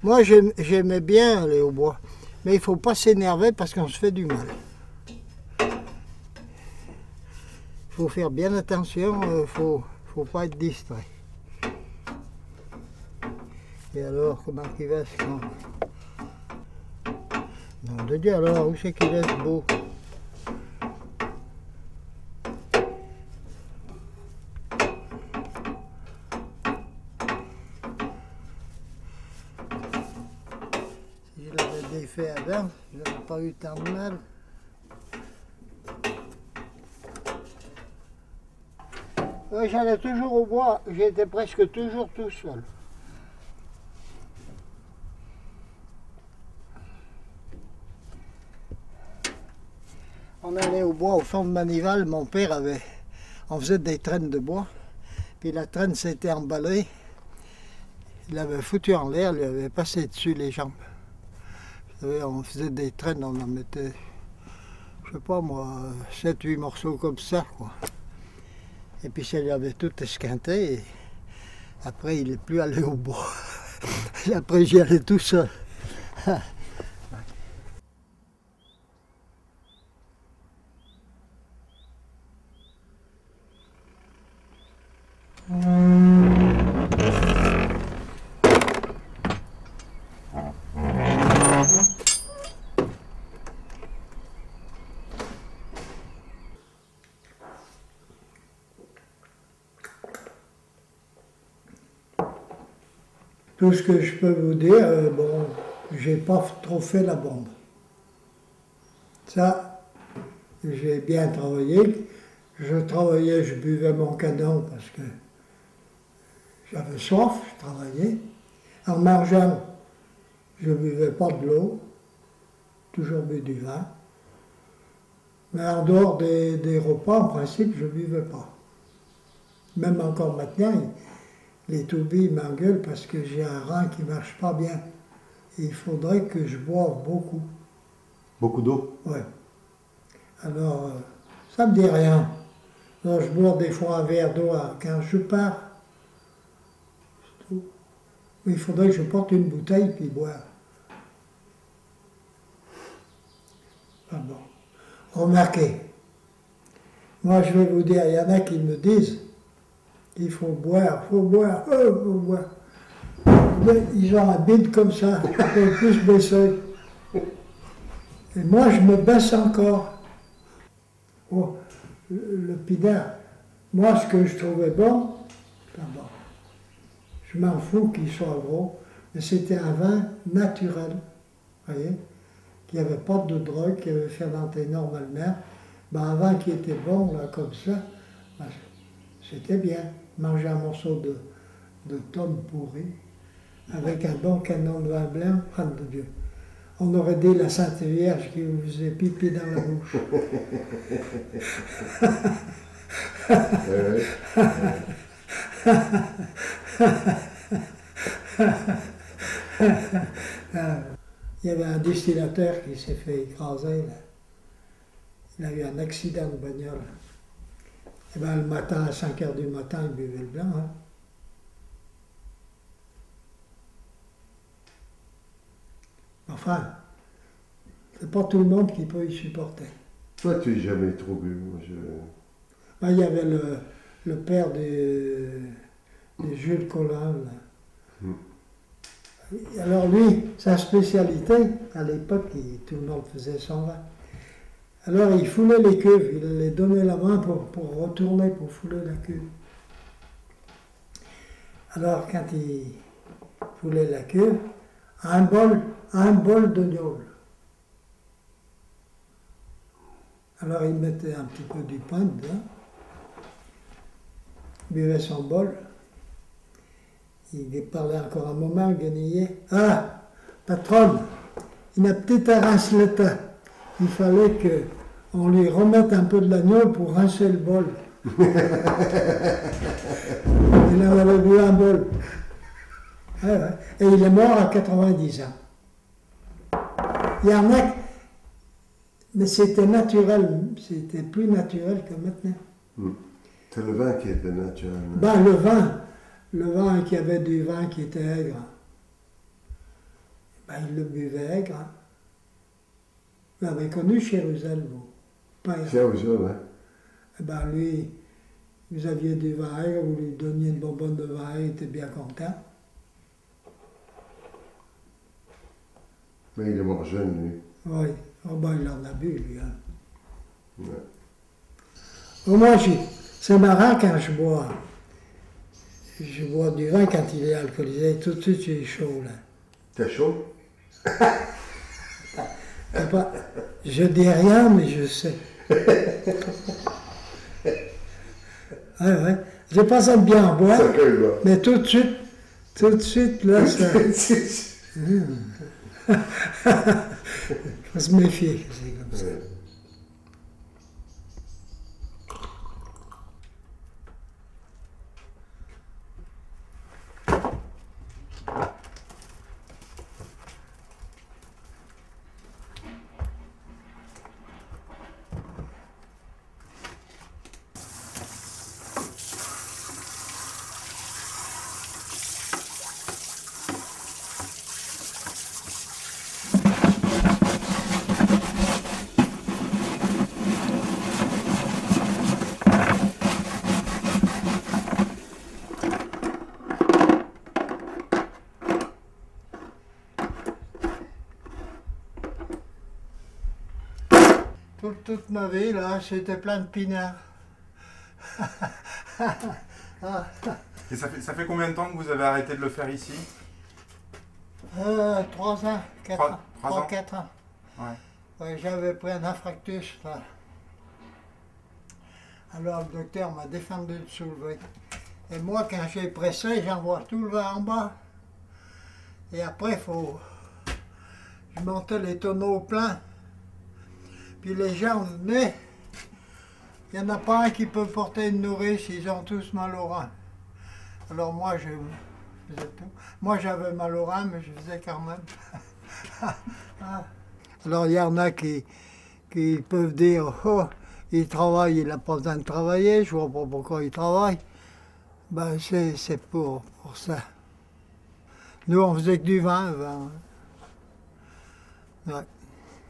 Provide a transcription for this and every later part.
Moi, j'aimais bien aller au bois. Mais il ne faut pas s'énerver parce qu'on se fait du mal. Il faut faire bien attention, il ne faut pas être distrait. Et alors, comment il va ce con? Nom de Dieu, alors, où c'est qu'il est ce beau? Si je l'avais défait avant, je n'aurais pas eu tant de mal. Oui, j'allais toujours au bois, j'étais presque toujours tout seul. On allait au bois au fond de Manival, mon père on faisait des traînes de bois, puis la traîne s'était emballée, il l'avait foutu en l'air, il lui avait passé dessus les jambes. Vous savez, on faisait des traînes, on en mettait, je sais pas moi, 7-8 morceaux comme ça, quoi. Et puis ça lui avait tout esquinté, et après il n'est plus allé au bois. Et après j'y allais tout seul. Tout ce que je peux vous dire, bon, j'ai pas trop fait la bombe. Ça, j'ai bien travaillé. Je travaillais, je buvais mon canon parce que j'avais soif, je travaillais. En margeant, je ne buvais pas de l'eau, toujours bu du vin. Mais en dehors des repas, en principe, je ne buvais pas. Même encore maintenant, les tourbis m'engueulent parce que j'ai un rein qui ne marche pas bien. Et il faudrait que je boive beaucoup. Beaucoup d'eau? Ouais. Alors, ça ne me dit rien. Alors, je bois des fois un verre d'eau quand je pars. C'est tout. Mais il faudrait que je porte une bouteille puis boire. Ah bon. Remarquez, moi je vais vous dire, il y en a qui me disent il faut boire, faut boire, faut boire. Mais ils ont un bide comme ça, un peu plus baissé. Et moi je me baisse encore. Oh, le pinard, moi ce que je trouvais bon, d'abord, je m'en fous qu'il soit gros, mais c'était un vin naturel, vous voyez, qui n'avait pas de drogue, qui avait fermenté normalement. Ben, un vin qui était bon, là, comme ça, ben, c'était bien. Manger un morceau de tome pourri, avec un bon canon de vin blanc, prendre de Dieu. On aurait dit la Sainte Vierge qui vous faisait pipi dans la bouche. Il y avait un distillateur qui s'est fait écraser, là. Il a eu un accident de bagnole. Et bien, le matin, à 5 heures du matin, il buvait le blanc. Hein. Enfin, c'est pas tout le monde qui peut y supporter. Toi, tu n'es jamais trop bu. Moi, Ben, il y avait le père de Jules Collin. Là. Alors lui, sa spécialité, à l'époque, tout le monde faisait son vin. Alors il foulait les cuves, il les donnait la main pour retourner, pour fouler la cuve. Alors quand il foulait la cuve, un bol de gnôle. Alors il mettait un petit peu du pain dedans, buvait son bol, il parlait encore un moment, guenillait. Ah, patronne, il a peut-être à rincer le temps. Il fallait qu'on lui remette un peu de l'agneau pour rincer le bol. Il en avait bu un bol. Ouais, ouais. Et il est mort à 90 ans. Il y en a, mais c'était naturel, c'était plus naturel que maintenant. C'est le vin qui était naturel. Ben, le vin, qu'il y avait du vin qui était aigre. Ben, il le buvait, gras. Vous avez connu Chéruzel, vous? Pas C'est un jeu, hein. Eh ben, lui, vous aviez du vin, vous lui donniez une bonbonne de vin, il était bien content. Mais il est mort jeune, lui. Oui, oh ben, il en a bu, lui. Hein. Ouais. Au moins, c'est marrant quand je bois du vin quand il est alcoolisé, tout de suite, j'ai chaud, là. T'es chaud? C'est pas- je dis rien, mais je sais. Ouais, ouais. J'ai pas ça de bien boire, Ça colle, là. mais tout de suite, là, ça. Faut se méfier, c'est comme ça. Ouais. Toute ma vie, là, c'était plein de pinards. Et ça fait combien de temps que vous avez arrêté de le faire ici? 3 ans, 4 ans. 3 ans? 4 ans. Ouais. Ouais, j'avais pris un infarctus, là. Alors le docteur m'a défendu de soulever. Et moi, quand j'ai pressé, j'envoie tout le vin en bas. Et après, je montais les tonneaux pleins. Puis les gens venaient. Il n'y en a pas un qui peut porter une nourrice, ils ont tous mal au rein. Alors moi, je faisais tout. Moi, j'avais mal au rein, mais je faisais quand même. Alors il y en a qui peuvent dire, oh, il travaille, il n'a pas besoin de travailler, je ne vois pas pourquoi il travaille. Ben, c'est pour ça. Nous, on faisait que du vin. Ouais.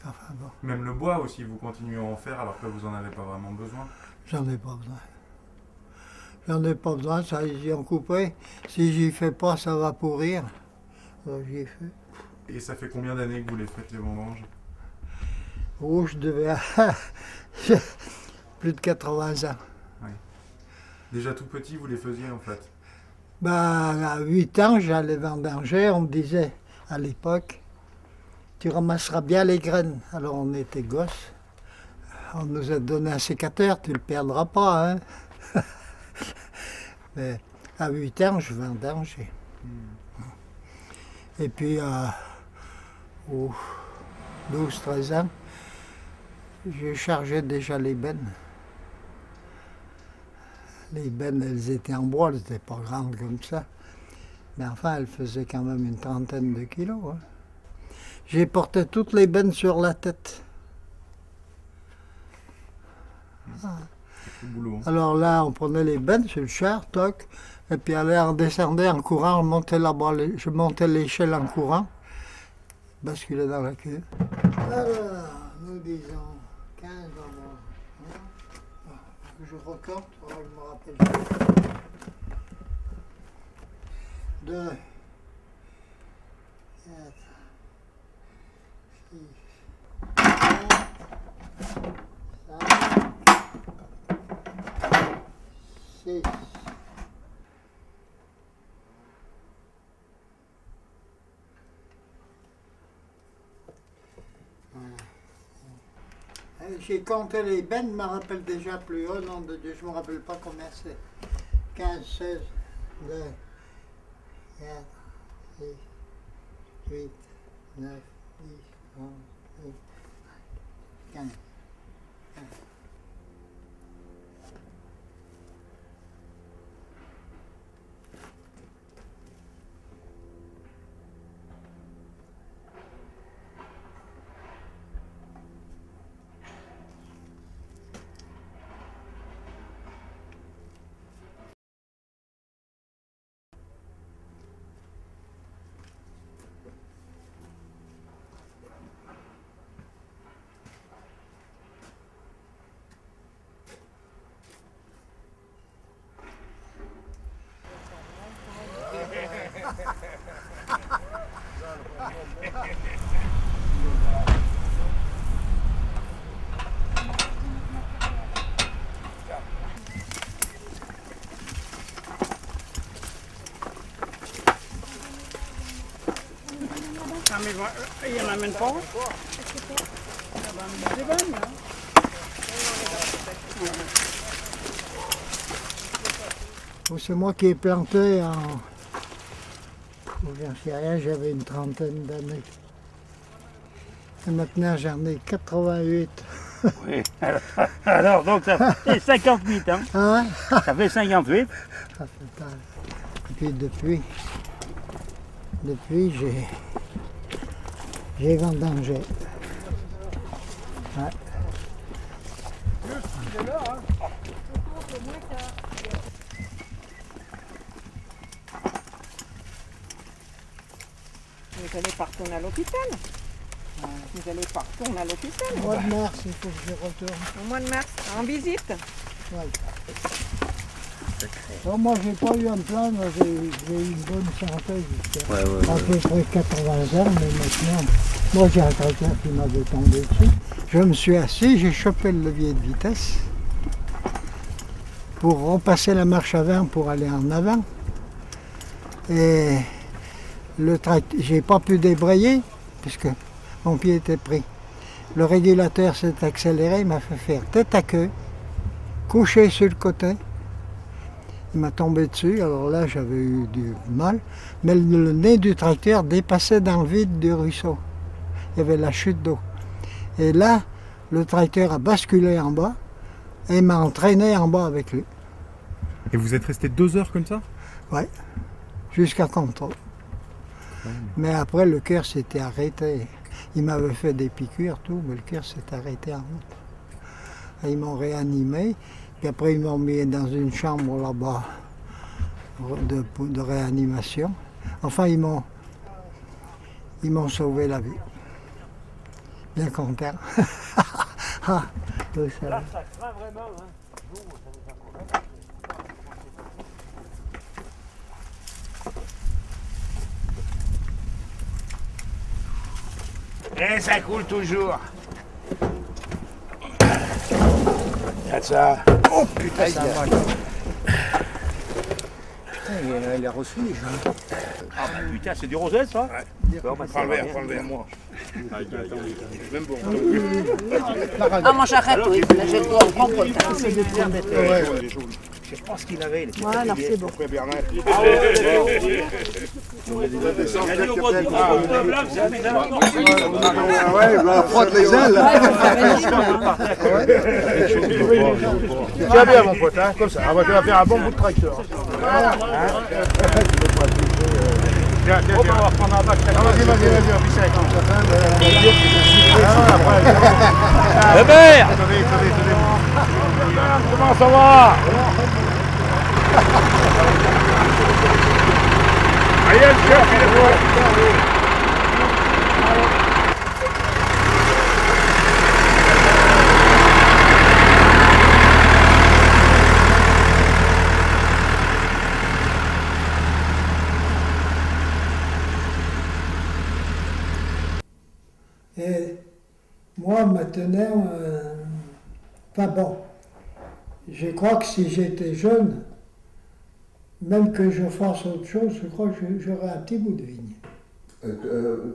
Enfin bon, Même le bois aussi, vous continuez à en faire alors que vous n'en avez pas vraiment besoin? j'en ai pas besoin. J'en ai pas besoin, ça, ils y ont coupé. Si j'y fais pas, ça va pourrir. Alors j'y ai fait. Et ça fait combien d'années que vous les faites, les vendanges? Oh, je devais plus de 80 ans. Déjà tout petit, vous les faisiez en fait? Ben, à 8 ans, j'allais vendanger, on me disait à l'époque, tu ramasseras bien les graines. Alors on était gosses. On nous a donné un sécateur, tu ne le perdras pas. Hein. Mais à 8 ans, je vendangeais. Et puis, aux 12-13 ans, je chargeais déjà les bennes. Les bennes, elles étaient en bois, elles n'étaient pas grandes comme ça. Mais enfin, elles faisaient quand même une trentaine de kilos. Hein. J'ai porté toutes les bennes sur la tête. Le boulot. Alors là, on prenait les bennes sur le char, toc, et puis allez, on descendait en courant, on montait là-bas, je montais l'échelle en courant, basculais dans la queue. Alors, nous disons 15 ans. Je recompte, je me rappelle. 2, 4, 6, 7, 6. J'ai compté les bennes, je me rappelle déjà plus haut, nom de Dieu, je ne me rappelle pas combien c'est. 15, 16, 2, 4, 6, 8, 9, 10, 11, 12, 15. Ah, mais il y en a même pas. C'est bon, là. Bon, c'est moi qui ai planté en... J'en sais rien, j'avais une trentaine d'années. Et maintenant j'en ai 88. Oui. Alors, donc ça fait 58, hein. Hein? Ça fait 58. Ça fait tard. Et puis depuis j'ai vendangé. Ouais. Vous allez pas retourner à l'hôpital. Vous allez pas retourner à l'hôpital. Au mois de mars, il faut que je retourne. Au mois de mars, en visite. Ouais. Non, moi, j'ai pas eu à me plaindre, j'ai eu une bonne santé jusqu'à à peu près 80 ans, mais maintenant, moi j'ai un tracteur qui m'avait tombé dessus. Je me suis assis, j'ai chopé le levier de vitesse pour repasser la marche avant pour aller en avant. Et le tracteur, j'ai pas pu débrayer puisque mon pied était pris. Le régulateur s'est accéléré, il m'a fait faire tête à queue, couché sur le côté. Il m'a tombé dessus, alors là j'avais eu du mal, mais le nez du tracteur dépassait dans le vide du ruisseau. Il y avait la chute d'eau. Et là, le tracteur a basculé en bas et m'a entraîné en bas avec lui. Et vous êtes resté 2 heures comme ça? Ouais, jusqu'à contrôle. Mais après le cœur s'était arrêté. Il m'avait fait des piqûres, tout, mais le cœur s'est arrêté en route. Et ils m'ont réanimé. Puis après, ils m'ont mis dans une chambre là-bas de réanimation. Enfin, ils m'ont sauvé la vie. Bien content. Ah, tout ça. Là, ça craint vraiment, hein. Et ça coule toujours. Regarde ça. Oh putain, ça va. Putain, il a reçu les gens. Ah putain, c'est du rosé ça? Bon, bah, Prends le verre, moi. Même bon. Ah, moi j'arrête, oui. Là, je dois comprendre. je sais pas ce qu'il avait. Voilà, alors c'est bon. Après Bernard. Il a dit au bout de blanc, c'est bizarre. Ouais, il va frotter les ailes. Tiens bien mon pote, hein, comme ça, tu vas faire un bon bout de tracteur. Tiens, on va prendre un bac. Vas-y, on puisse avec comme ça. Hébert, Comment ça va? Allez, le chef, il est bon. Et moi, maintenant, enfin bon, je crois que si j'étais jeune, même que je fasse autre chose, je crois que j'aurais un petit bout de vigne. Un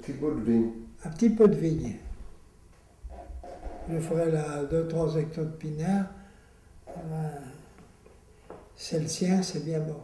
petit bout de vigne. Un petit peu de vigne. Je ferais là 2-3 hectares de pinard. C'est le sien, c'est bien bon.